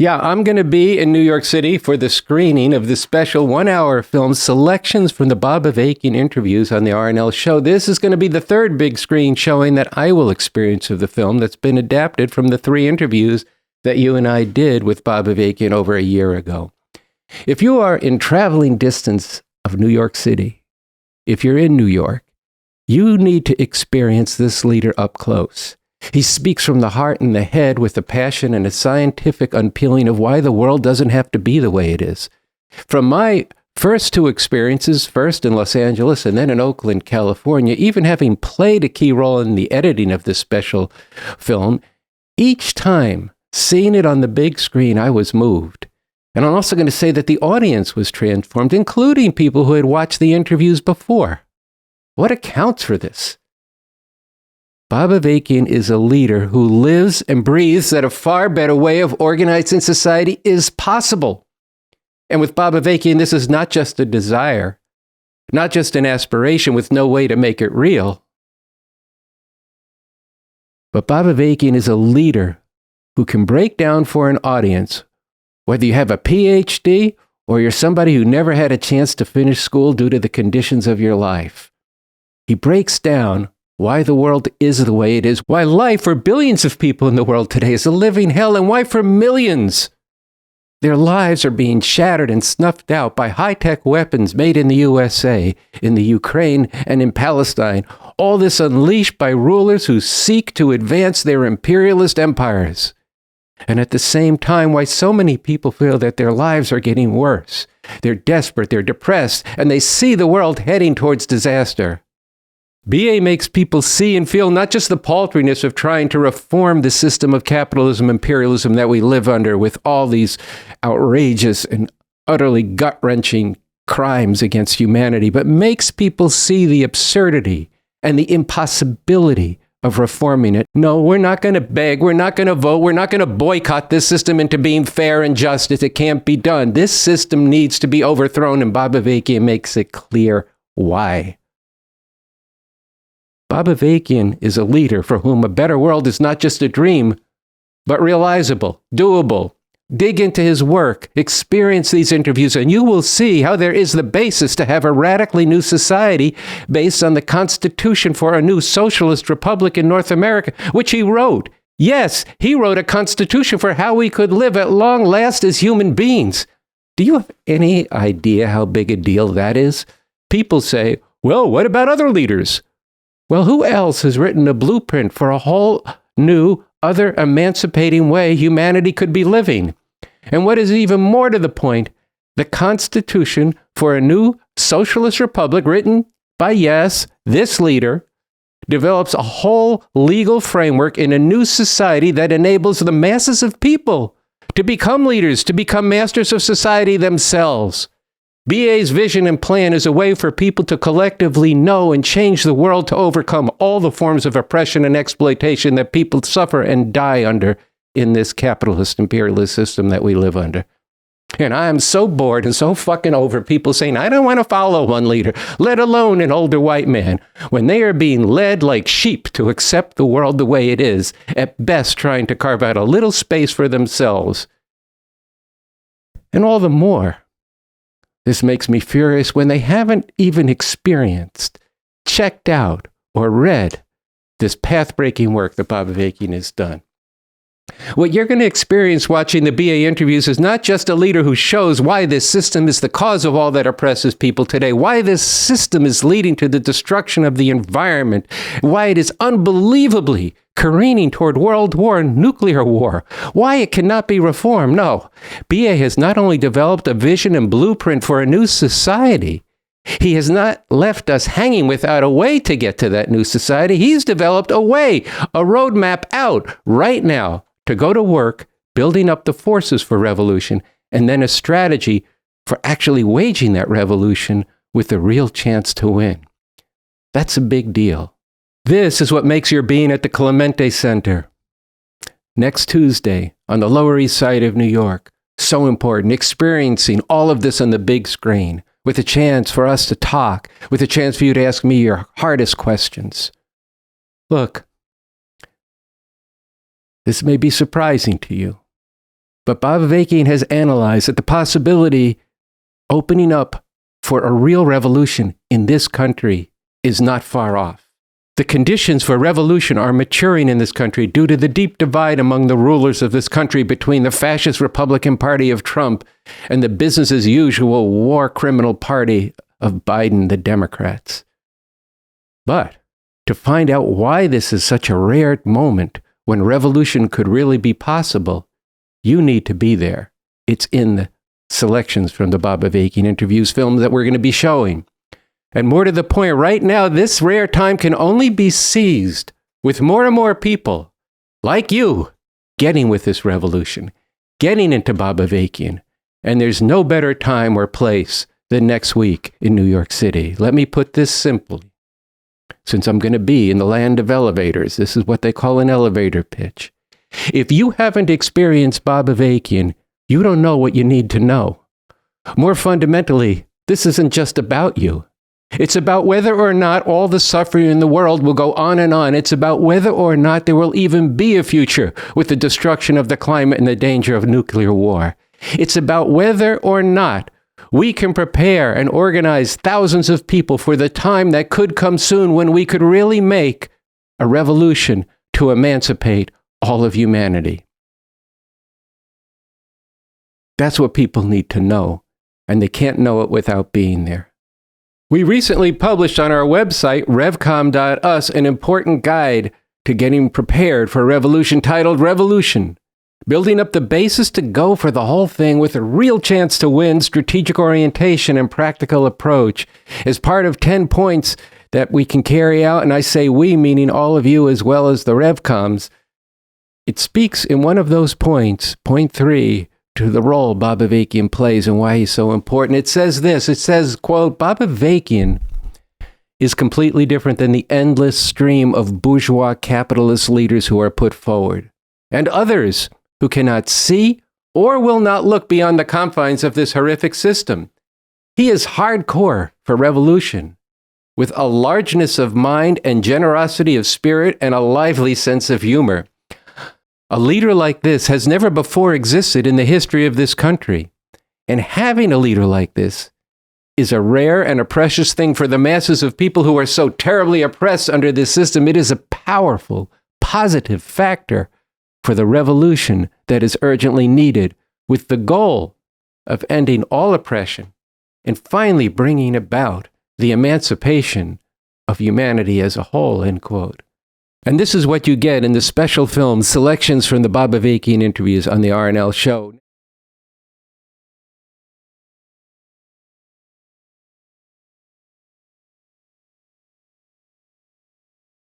Yeah, I'm going to be in New York City for the screening of the special 1-hour film Selections from the Bob Avakian interviews on the RNL show. This is going to be the third big screen showing that I will experience of the film that's been adapted from the 3 interviews that you and I did with Bob Avakian over a year ago. If you are in traveling distance of New York City, if you're in New York, you need to experience this leader up close. He speaks from the heart and the head with a passion and a scientific unpeeling of why the world doesn't have to be the way it is. From my first 2 experiences, first in Los Angeles and then in Oakland, California, even having played a key role in the editing of this special film, each time seeing it on the big screen, I was moved. And I'm also going to say that the audience was transformed, including people who had watched the interviews before. What accounts for this? Bob Avakian is a leader who lives and breathes that a far better way of organizing society is possible. And with Bob Avakian, this is not just a desire, not just an aspiration with no way to make it real. But Bob Avakian is a leader who can break down for an audience, whether you have a PhD or you're somebody who never had a chance to finish school due to the conditions of your life. He breaks down why the world is the way it is, why life for billions of people in the world today is a living hell, and why for millions their lives are being shattered and snuffed out by high-tech weapons made in the USA, in the Ukraine, and in Palestine, all this unleashed by rulers who seek to advance their imperialist empires. And at the same time, why so many people feel that their lives are getting worse. They're desperate, they're depressed, and they see the world heading towards disaster. BA makes people see and feel not just the paltriness of trying to reform the system of capitalism, imperialism that we live under with all these outrageous and utterly gut-wrenching crimes against humanity, but makes people see the absurdity and the impossibility of reforming it. No, we're not going to beg, we're not going to vote, we're not going to boycott this system into being fair and justice. It can't be done. This system needs to be overthrown, and Bob Avakian makes it clear why. Bob Avakian is a leader for whom a better world is not just a dream, but realizable, doable. Dig into his work, experience these interviews, and you will see how there is the basis to have a radically new society based on the Constitution for a new socialist republic in North America, which he wrote. Yes, he wrote a constitution for how we could live at long last as human beings. Do you have any idea how big a deal that is? People say, well, what about other leaders? Well, who else has written a blueprint for a whole new, other emancipating way humanity could be living? And what is even more to the point, the Constitution for a new socialist republic written by, yes, this leader, develops a whole legal framework in a new society that enables the masses of people to become leaders, to become masters of society themselves. BA's vision and plan is a way for people to collectively know and change the world to overcome all the forms of oppression and exploitation that people suffer and die under in this capitalist imperialist system that we live under. And I am so bored and so fucking over people saying, I don't want to follow one leader, let alone an older white man, when they are being led like sheep to accept the world the way it is, at best trying to carve out a little space for themselves. And all the more, this makes me furious when they haven't even experienced, checked out, or read this path-breaking work that Bob Avakian has done. What you're going to experience watching the BA interviews is not just a leader who shows why this system is the cause of all that oppresses people today, why this system is leading to the destruction of the environment, why it is unbelievably careening toward world war and nuclear war, why it cannot be reformed. No, BA has not only developed a vision and blueprint for a new society, he has not left us hanging without a way to get to that new society. He's developed a way, a roadmap out right now to go to work, building up the forces for revolution, and then a strategy for actually waging that revolution with a real chance to win. That's a big deal. This is what makes your being at the Clemente Center next Tuesday on the Lower East Side of New York so important, experiencing all of this on the big screen, with a chance for us to talk, with a chance for you to ask me your hardest questions. Look, this may be surprising to you, But Bob Avakian has analyzed that the possibility opening up for a real revolution in this country is not far off. The conditions for revolution are maturing in this country due to the deep divide among the rulers of this country between the fascist Republican Party of Trump and the business as usual war criminal party of Biden, the Democrats. But to find out why this is such a rare moment when revolution could really be possible, you need to be there. It's in the selections from the Bob Avakian interviews film that we're going to be showing. And more to the point, right now, this rare time can only be seized with more and more people like you getting with this revolution, getting into Bob Avakian. And there's no better time or place than next week in New York City. Let me put this simply. Since I'm going to be in the land of elevators, this is what they call an elevator pitch. If you haven't experienced Bob Avakian, you don't know what you need to know. More fundamentally, this isn't just about you. It's about whether or not all the suffering in the world will go on and on. It's about whether or not there will even be a future with the destruction of the climate and the danger of nuclear war. It's about whether or not we can prepare and organize thousands of people for the time that could come soon when we could really make a revolution to emancipate all of humanity. That's what people need to know, and they can't know it without being there. We recently published on our website, revcom.us, an important guide to getting prepared for a revolution titled Revolution, building up the basis to go for the whole thing with a real chance to win, strategic orientation, and practical approach as part of 10 points that we can carry out. And I say we, meaning all of you as well as the Revcoms. It speaks in one of those points, point 3, to the role Bob Avakian plays and why he's so important. It says this, it says, quote, Bob Avakian is completely different than the endless stream of bourgeois capitalist leaders who are put forward, and others who cannot see or will not look beyond the confines of this horrific system. He is hardcore for revolution, with a largeness of mind and generosity of spirit and a lively sense of humor. A leader like this has never before existed in the history of this country. And having a leader like this is a rare and a precious thing for the masses of people who are so terribly oppressed under this system. It is a powerful, positive factor for the revolution that is urgently needed, with the goal of ending all oppression and finally bringing about the emancipation of humanity as a whole, end quote. And this is what you get in the special film selections from the Bob Avakian interviews on the RNL show.